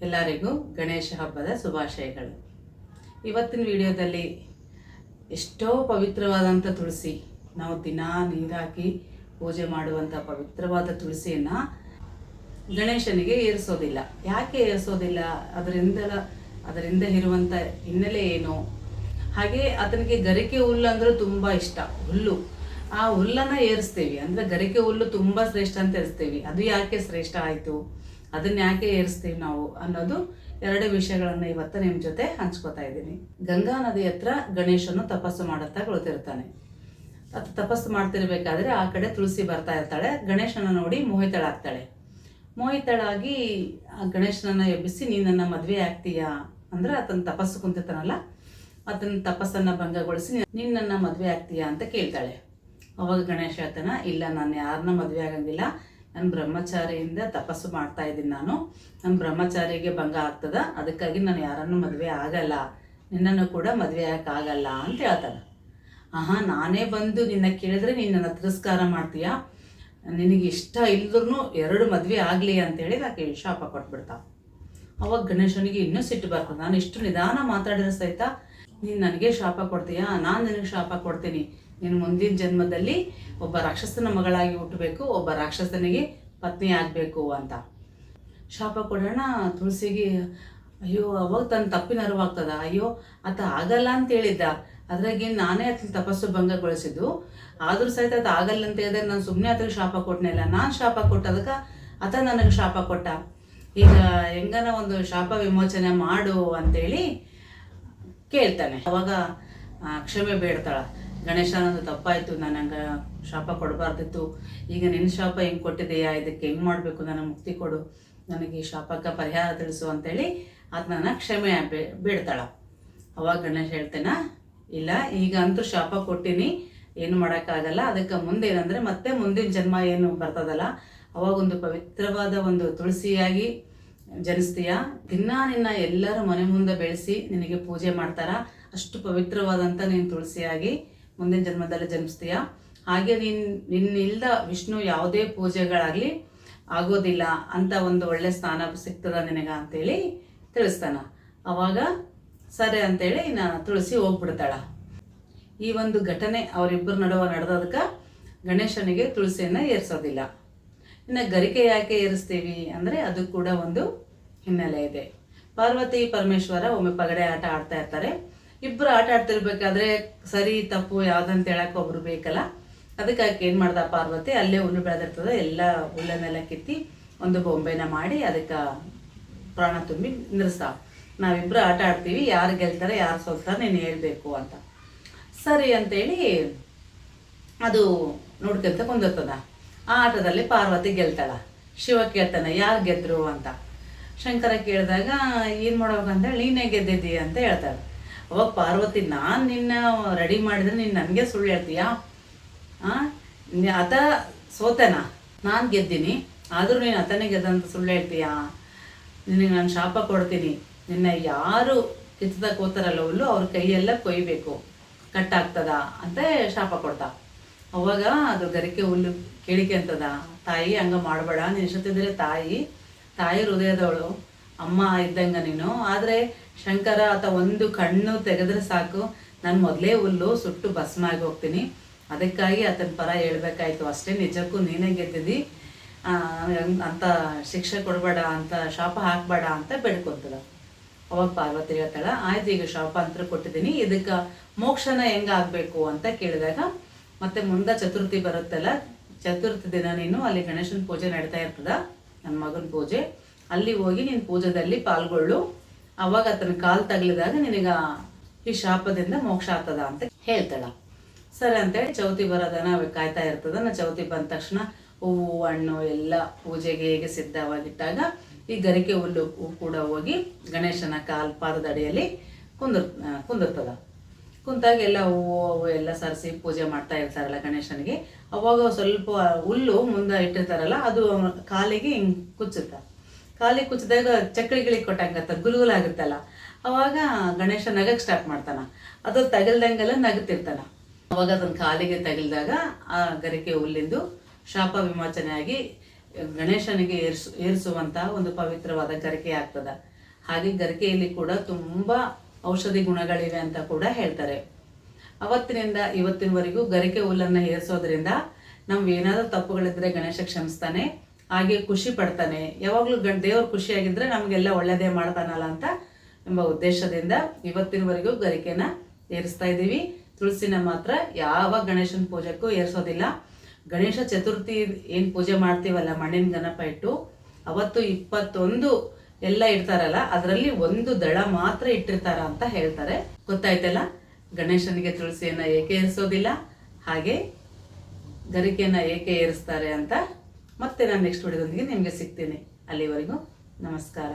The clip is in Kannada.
ಎಲ್ಲರಿಗೂ ಗಣೇಶ ಹಬ್ಬದ ಶುಭಾಶಯಗಳು. ಇವತ್ತಿನ ವಿಡಿಯೋದಲ್ಲಿ ಎಷ್ಟೋ ಪವಿತ್ರವಾದಂಥ ತುಳಸಿ, ನಾವು ದಿನಾ ನೀರಾಕಿ ಪೂಜೆ ಮಾಡುವಂಥ ಪವಿತ್ರವಾದ ತುಳಸಿಯನ್ನು ಗಣೇಶನಿಗೆ ಏರಿಸೋದಿಲ್ಲ. ಯಾಕೆ ಏರಿಸೋದಿಲ್ಲ? ಅದರಿಂದ ಇರುವಂಥ ಹಿನ್ನೆಲೆ ಏನು? ಹಾಗೆ ಆತನಿಗೆ ಗರಿಕೆ ಹುಲ್ಲು ಅಂದ್ರೆ ತುಂಬ ಇಷ್ಟ. ಹುಲ್ಲು, ಆ ಹುಲ್ಲನ್ನು ಏರಿಸ್ತೀವಿ ಅಂದರೆ ಗರಿಕೆ ಹುಲ್ಲು ತುಂಬ ಶ್ರೇಷ್ಠ ಅಂತ ಏರಿಸ್ತೀವಿ. ಅದು ಯಾಕೆ ಶ್ರೇಷ್ಠ ಆಯಿತು, ಅದನ್ನ ಯಾಕೆ ಏರಿಸ್ತೀವಿ ನಾವು ಅನ್ನೋದು ಎರಡು ವಿಷಯಗಳನ್ನು ಇವತ್ತು ನಿಮ್ಮ ಜೊತೆ ಹಂಚ್ಕೋತಾ ಇದ್ದೀನಿ. ಗಂಗಾ ನದಿ ಹತ್ರ ಗಣೇಶನು ತಪಸ್ಸು ಮಾಡುತ್ತಾ ಕುಳಿತಿರ್ತಾನೆ. ಅದು ತಪಸ್ಸು ಮಾಡ್ತಿರ್ಬೇಕಾದ್ರೆ ಆ ಕಡೆ ತುಳಸಿ ಬರ್ತಾ ಇರ್ತಾಳೆ. ಗಣೇಶನ ನೋಡಿ ಮೋಹಿತಳಾಗ್ತಾಳೆ. ಮೋಹಿತಳಾಗಿ ಆ ಗಣೇಶನನ್ನು ಎಬ್ಬಿಸಿ, ನೀನು ನನ್ನ ಮದುವೆ ಆಗ್ತೀಯಾ ಅಂದ್ರೆ, ಆತನ ತಪಸ್ಸು ಕುಂತಿರ್ತಾನಲ್ಲ, ಆತನ ತಪಸ್ಸನ್ನು ಭಂಗಗೊಳಿಸಿ ನೀನು ನನ್ನ ಮದುವೆ ಆಗ್ತೀಯಾ ಅಂತ ಕೇಳ್ತಾಳೆ. ಅವಾಗ ಗಣೇಶ ಹೇಳ್ತಾನ, ಇಲ್ಲ, ನಾನು ಯಾರನ್ನ ಮದುವೆ ಆಗಂಗಿಲ್ಲ, ನಾನು ಬ್ರಹ್ಮಚಾರಿಯಿಂದ ತಪಸ್ಸು ಮಾಡ್ತಾ ಇದ್ದೀನಿ, ನನ್ನ ಬ್ರಹ್ಮಚಾರಿಗೆ ಭಂಗ ಆಗ್ತದ, ಅದಕ್ಕಾಗಿ ನಾನು ಯಾರನ್ನು ಮದುವೆ ಆಗಲ್ಲ, ನಿನ್ನನ್ನು ಕೂಡ ಮದುವೆ ಆಗಕ್ಕಾಗಲ್ಲ ಅಂತ ಹೇಳ್ತಾನೆ. ನಾನೇ ಬಂದು ನಿನ್ನ ಕೇಳಿದ್ರೆ ನೀನು ನನ್ನ ತಿರಸ್ಕಾರ ಮಾಡ್ತೀಯಾ, ನಿನಗೆ ಇಷ್ಟ ಇಲ್ಲದ್ರೂ ಎರಡು ಮದುವೆ ಆಗಲಿ ಅಂತೇಳಿ ಆಕೆ ಶಾಪ ಕೊಟ್ಬಿಡ್ತಾ. ಅವಾಗ ಗಣೇಶನಿಗೆ ಇನ್ನೂ ಸಿಟ್ಟು ಬರ್ತದೆ. ನಾನು ಇಷ್ಟು ನಿಧಾನ ಮಾತಾಡಿರೋ ಸಹಿತ ನೀನು ನನಗೆ ಶಾಪ ಕೊಡ್ತೀಯಾ? ನಾನು ನಿನಗೆ ಶಾಪ ಕೊಡ್ತೀನಿ, ನೀನು ಮುಂದಿನ ಜನ್ಮದಲ್ಲಿ ಒಬ್ಬ ರಾಕ್ಷಸನ ಮಗಳಾಗಿ ಹುಟ್ಟಬೇಕು, ಒಬ್ಬ ರಾಕ್ಷಸನಿಗೆ ಪತ್ನಿ ಆಗಬೇಕು ಅಂತ ಶಾಪ ಕೊಡೋಣ. ತುಳಸಿಗೆ ಅಯ್ಯೋ, ಅವಾಗ ತನ್ನ ತಪ್ಪಿನ ಅರಿವಾಗ್ತದ. ಅಯ್ಯೋ, ಆತ ಆಗಲ್ಲ ಅಂತ ಹೇಳಿದ್ದ, ಅದ್ರಾಗಿ ನಾನೇ ಆತನ ತಪಸ್ಸು ಭಂಗಗೊಳಿಸಿದ್ದು, ಆದರೂ ಸಹಿತ ಅದು ಆಗಲ್ಲ ಅಂತ ಹೇಳಿದ್ರೆ ನಾನು ಸುಮ್ಮನೆ ಆತಗೆ ಶಾಪ ಕೊಟ್ಟನಿಲ್ಲ. ನಾನು ಶಾಪ ಕೊಟ್ಟದಕ್ಕೆ ಆತ ನನಗೆ ಶಾಪ ಕೊಟ್ಟ, ಈಗ ಹೆಂಗನ ಒಂದು ಶಾಪ ವಿಮೋಚನೆ ಮಾಡು ಅಂತೇಳಿ ಕೇಳ್ತಾನೆ. ಅವಾಗ ಕ್ಷಮೆ ಬೇಡ್ತಾಳ. ಗಣೇಶ, ನಂದು ತಪ್ಪಾಯಿತು, ನಾನು ಹಂಗೆ ಶಾಪ ಕೊಡಬಾರ್ದಿತ್ತು, ಈಗ ನಿನ್ನ ಶಾಪ ಹೆಂಗೆ ಕೊಟ್ಟಿದೆಯಾ, ಇದಕ್ಕೆ ಹೆಂಗೆ ಮಾಡಬೇಕು, ನನಗೆ ಮುಕ್ತಿ ಕೊಡು, ನನಗೆ ಈ ಶಾಪಕ್ಕೆ ಪರಿಹಾರ ತಿಳಿಸು ಅಂತೇಳಿ ಅದನ್ನ ಕ್ಷಮೆ ಬೇಡ್ತಾಳ. ಅವಾಗ ಗಣೇಶ ಹೇಳ್ತೇನೆ, ಇಲ್ಲ, ಈಗ ಅಂತೂ ಶಾಪ ಕೊಟ್ಟಿನಿ, ಏನು ಮಾಡೋಕ್ಕಾಗಲ್ಲ, ಅದಕ್ಕೆ ಮುಂದೆ ಏನಂದರೆ ಮತ್ತೆ ಮುಂದಿನ ಜನ್ಮ ಏನು ಬರ್ತದಲ್ಲ, ಅವಾಗೊಂದು ಪವಿತ್ರವಾದ ಒಂದು ತುಳಸಿಯಾಗಿ ಜನಿಸ್ತೀಯ. ದಿನ ನಿನ್ನ ಎಲ್ಲರ ಮನೆ ಮುಂದೆ ಬೆಳೆಸಿ ನಿನಗೆ ಪೂಜೆ ಮಾಡ್ತಾರ, ಅಷ್ಟು ಪವಿತ್ರವಾದಂಥ ನೀನು ತುಳಸಿಯಾಗಿ ಮುಂದಿನ ಜನ್ಮದಲ್ಲಿ ಜನ್ಮಿಸ್ತೀಯ. ಹಾಗೆ ನಿನ್ನಿಲ್ದ ವಿಷ್ಣು ಯಾವುದೇ ಪೂಜೆಗಳಾಗಲಿ ಆಗೋದಿಲ್ಲ ಅಂತ ಒಂದು ಒಳ್ಳೆ ಸ್ಥಾನ ಸಿಗ್ತದ ನಿನಗ ಅಂತೇಳಿ ತಿಳಿಸ್ತಾನ. ಅವಾಗ ಸರಿ ಅಂತೇಳಿ ತುಳಸಿ ಹೋಗ್ಬಿಡ್ತಾಳ. ಈ ಒಂದು ಘಟನೆ ಅವರಿಬ್ಬರ ನಡುವೆ ನಡೆದದಕ್ಕೆ ಗಣೇಶನಿಗೆ ತುಳಸಿಯನ್ನು ಏರಿಸೋದಿಲ್ಲ. ಇನ್ನು ಗರಿಕೆ ಯಾಕೆ ಏರಿಸ್ತೀವಿ ಅಂದರೆ ಅದು ಕೂಡ ಒಂದು ಹಿನ್ನೆಲೆ ಇದೆ. ಪಾರ್ವತಿ ಪರಮೇಶ್ವರ ಒಮ್ಮೆ ಪಗಡೆ ಆಟ ಆಡ್ತಾ ಇರ್ತಾರೆ. ಇಬ್ಬರು ಆಟ ಆಡ್ತಿರ್ಬೇಕಾದ್ರೆ ಸರಿ ತಪ್ಪು ಯಾವುದಂತ ಹೇಳಕ್ಕೆ ಒಬ್ರು ಬೇಕಲ್ಲ, ಅದಕ್ಕಾಗಿ ಏನು ಮಾಡ್ದ ಪಾರ್ವತಿ, ಅಲ್ಲೇ ಹುಲ್ಲು ಬೆಳೆದಿರ್ತದೆ, ಎಲ್ಲ ಹುಲ್ಲನ್ನೆಲ್ಲ ಕಿತ್ತಿ ಒಂದು ಬೊಂಬೆನ ಮಾಡಿ ಅದಕ್ಕೆ ಪ್ರಾಣ ತುಂಬಿ ನಿಲ್ಲಿಸ್ತಾವ. ನಾವಿಬ್ಬರು ಆಟ ಆಡ್ತೀವಿ, ಯಾರು ಗೆಲ್ತಾರೆ ಯಾರು ಸೋಲ್ತಾರೆ ನೀನು ಹೇಳ್ಬೇಕು ಅಂತ. ಸರಿ ಅಂತೇಳಿ ಅದು ನೋಡ್ಕೊಂತ ಕುಂದಿರ್ತದ. ಆ ಆಟದಲ್ಲಿ ಪಾರ್ವತಿ ಗೆಲ್ತಾಳ. ಶಿವ ಕೇಳ್ತಾನೆ, ಯಾರು ಗೆದ್ರು ಅಂತ. ಶಂಕರ ಕೇಳಿದಾಗ ಏನು ಮಾಡ್ಬೇಕಂತೇಳಿ ನೀನೇ ಗೆದ್ದಿದ್ದಿ ಅಂತ ಹೇಳ್ತಾಳೆ. ಅವಾಗ ಪಾರ್ವತಿ, ನಾನು ನಿನ್ನ ರೆಡಿ ಮಾಡಿದ್ರೆ ನೀನು ನನಗೆ ಸುಳ್ಳು ಹೇಳ್ತೀಯಾ? ಆತ ಸೋತನ, ನಾನು ಗೆದ್ದೀನಿ, ಆದರೂ ನೀನು ಆತನೇ ಗೆದ್ದಂತ ಸುಳ್ಳು ಹೇಳ್ತೀಯಾ? ನಿನಗೆ ನಾನು ಶಾಪ ಕೊಡ್ತೀನಿ, ನಿನ್ನ ಯಾರು ಕಿತ್ತದಾಗ ಕೂತಾರಲ್ಲ ಹುಲ್ಲು ಅವ್ರ ಕೈಯೆಲ್ಲ ಕೊಯ್ಬೇಕು, ಕಟ್ಟಾಗ್ತದ ಅಂತ ಶಾಪ ಕೊಡ್ತಾ. ಅವಾಗ ಅದು ಗರಿಕೆ ಹುಲ್ಲು ಕೇಳಿಕೆ ಅಂತದ, ತಾಯಿ ಹಂಗೆ ಮಾಡಬೇಡ, ನೀನು ಇಷ್ಟೊತ್ತಿದ್ರೆ ತಾಯಿ ಹೃದಯದವಳು, ಅಮ್ಮ ಇದ್ದಂಗೆ ನೀನು. ಆದರೆ ಶಂಕರ ಆತ ಒಂದು ಕಣ್ಣು ತೆಗೆದ್ರೆ ಸಾಕು, ನಾನು ಮೊದಲೇ ಹುಲ್ಲು ಸುಟ್ಟು ಭಸ್ಮ ಆಗಿ ಹೋಗ್ತೀನಿ, ಅದಕ್ಕಾಗಿ ಆತನ ಪರ ಹೇಳ್ಬೇಕಾಯ್ತು ಅಷ್ಟೇ, ನಿಜಕ್ಕೂ ನೀನೇ ಗೆದ್ದಿದ್ದಿ ಅಂತ ಶಿಕ್ಷೆ ಕೊಡಬೇಡ ಅಂತ, ಶಾಪ ಹಾಕಬೇಡ ಅಂತ ಬೇಡ್ಕೊತದ. ಅವಾಗ ಪಾರ್ವತಿ ಹೇಳ್ತಾಳ, ಆಯ್ತು, ಈಗ ಶಾಪ ಅಂತ ಕೊಟ್ಟಿದ್ದೀನಿ, ಇದಕ್ಕೆ ಮೋಕ್ಷನ ಹೆಂಗೆ ಆಗಬೇಕು ಅಂತ ಕೇಳಿದಾಗ, ಮತ್ತೆ ಮುಂದೆ ಚತುರ್ಥಿ ಬರುತ್ತಲ್ಲ, ಚತುರ್ಥಿ ದಿನ ನೀನು ಅಲ್ಲಿ ಗಣೇಶನ ಪೂಜೆ ನಡೀತಾ ಇರ್ತದ, ನನ್ನ ಮಗನ ಪೂಜೆ, ಅಲ್ಲಿ ಹೋಗಿ ನೀನು ಪೂಜೆದಲ್ಲಿ ಪಾಲ್ಗೊಳ್ಳು, ಅವಾಗ ಆತನ ಕಾಲು ತಗಲಿದಾಗ ನಿನಗ ಈ ಶಾಪದಿಂದ ಮೋಕ್ಷ ಆಗ್ತದ ಅಂತ ಹೇಳ್ತಾಳ. ಸರಿ ಅಂತೇಳಿ ಚೌತಿ ಬರೋದನ್ನ ಕಾಯ್ತಾ ಇರ್ತದ. ಚೌತಿ ಬಂದ ತಕ್ಷಣ ಹೂವು ಹಣ್ಣು ಎಲ್ಲ ಪೂಜೆಗೆ ಹೇಗೆ ಸಿದ್ಧವಾಗಿಟ್ಟಾಗ ಈ ಗರಿಕೆ ಹುಲ್ಲು ಕೂಡ ಹೋಗಿ ಗಣೇಶನ ಪಾದದ ಅಡಿಯಲ್ಲಿ ಕುಂದಿರ್ತದ. ಕುಂತಾಗ ಎಲ್ಲ ಹೂವು ಎಲ್ಲ ಸರಿಸಿ ಪೂಜೆ ಮಾಡ್ತಾ ಇರ್ತಾರಲ್ಲ ಗಣೇಶನಿಗೆ. ಅವಾಗ ಸ್ವಲ್ಪ ಹುಲ್ಲು ಮುಂದೆ ಇಟ್ಟಿರ್ತಾರಲ್ಲ, ಅದು ಕಾಲಿಗೆ ಹಿಂಗೆ ಕುಚ್ಚುತ್ತ. ಕಾಲಿಗೆ ಕುಚ್ಚಿದಾಗ ಚಕ್ಕಳಿಗಳಿಗೆ ಕೊಟ್ಟಂಗತ್ತ, ಗುಲ್ಗುಲಾಗುತ್ತಲ್ಲ, ಅವಾಗ ಗಣೇಶ ನಗಕ್ಕೆ ಸ್ಟಾರ್ಟ್ ಮಾಡ್ತಾನ. ಅದು ತಗಲ್ದಂಗೆಲ್ಲ ನಗುತ್ತಿರ್ತಾನ. ಅವಾಗ ಅದನ್ನ ಕಾಲಿಗೆ ತಗಲಿದಾಗ ಆ ಗರಿಕೆ ಹುಲ್ಲಿಂದು ಶಾಪ ವಿಮೋಚನೆಯಾಗಿ ಗಣೇಶನಿಗೆ ಏರಿಸುವಂಥ ಒಂದು ಪವಿತ್ರವಾದ ಗರಿಕೆ ಆಗ್ತದೆ. ಹಾಗೆ ಗರಿಕೆಯಲ್ಲಿ ಕೂಡ ತುಂಬ ಔಷಧಿ ಗುಣಗಳಿವೆ ಅಂತ ಕೂಡ ಹೇಳ್ತಾರೆ. ಅವತ್ತಿನಿಂದ ಇವತ್ತಿನವರೆಗೂ ಗರಿಕೆ ಹುಲ್ಲನ್ನು ಏರಿಸೋದ್ರಿಂದ ನಮ್ಗೆ ಏನಾದರೂ ತಪ್ಪುಗಳಿದ್ರೆ ಗಣೇಶ ಕ್ಷಮಿಸ್ತಾನೆ, ಹಾಗೆ ಖುಷಿ ಪಡ್ತಾನೆ. ಯಾವಾಗಲೂ ದೇವ್ರು ಖುಷಿಯಾಗಿದ್ದರೆ ನಮಗೆಲ್ಲ ಒಳ್ಳೆಯದೇ ಮಾಡ್ತಾನಲ್ಲ ಅಂತ ಎಂಬ ಉದ್ದೇಶದಿಂದ ಇವತ್ತಿನವರೆಗೂ ಗರಿಕೆನ ಏರಿಸ್ತಾ ಇದ್ದೀವಿ. ತುಳಸಿನ ಮಾತ್ರ ಯಾವ ಗಣೇಶನ ಪೂಜೆಗೂ ಏರಿಸೋದಿಲ್ಲ. ಗಣೇಶ ಚತುರ್ಥಿ ಏನು ಪೂಜೆ ಮಾಡ್ತೀವಲ್ಲ ಮಣ್ಣಿನ ಗಣಪ ಇಟ್ಟು, ಅವತ್ತು 21 ಎಲ್ಲ ಇಡ್ತಾರಲ್ಲ, ಅದರಲ್ಲಿ 1 ದಳ ಮಾತ್ರ ಇಟ್ಟಿರ್ತಾರ ಅಂತ ಹೇಳ್ತಾರೆ. ಗೊತ್ತಾಯ್ತಲ್ಲ ಗಣೇಶನಿಗೆ ತುಳಸಿಯನ್ನು ಏಕೆ ಏರಿಸೋದಿಲ್ಲ, ಹಾಗೆ ಗರಿಕೆಯನ್ನು ಏಕೆ ಏರಿಸ್ತಾರೆ ಅಂತ. ಮತ್ತೆ ನಾನು ನೆಕ್ಸ್ಟ್ ವಿಡಿಯೋದೊಂದಿಗೆ ನಿಮಗೆ ಸಿಗ್ತೀನಿ. ಅಲ್ಲಿವರೆಗೂ ನಮಸ್ಕಾರ.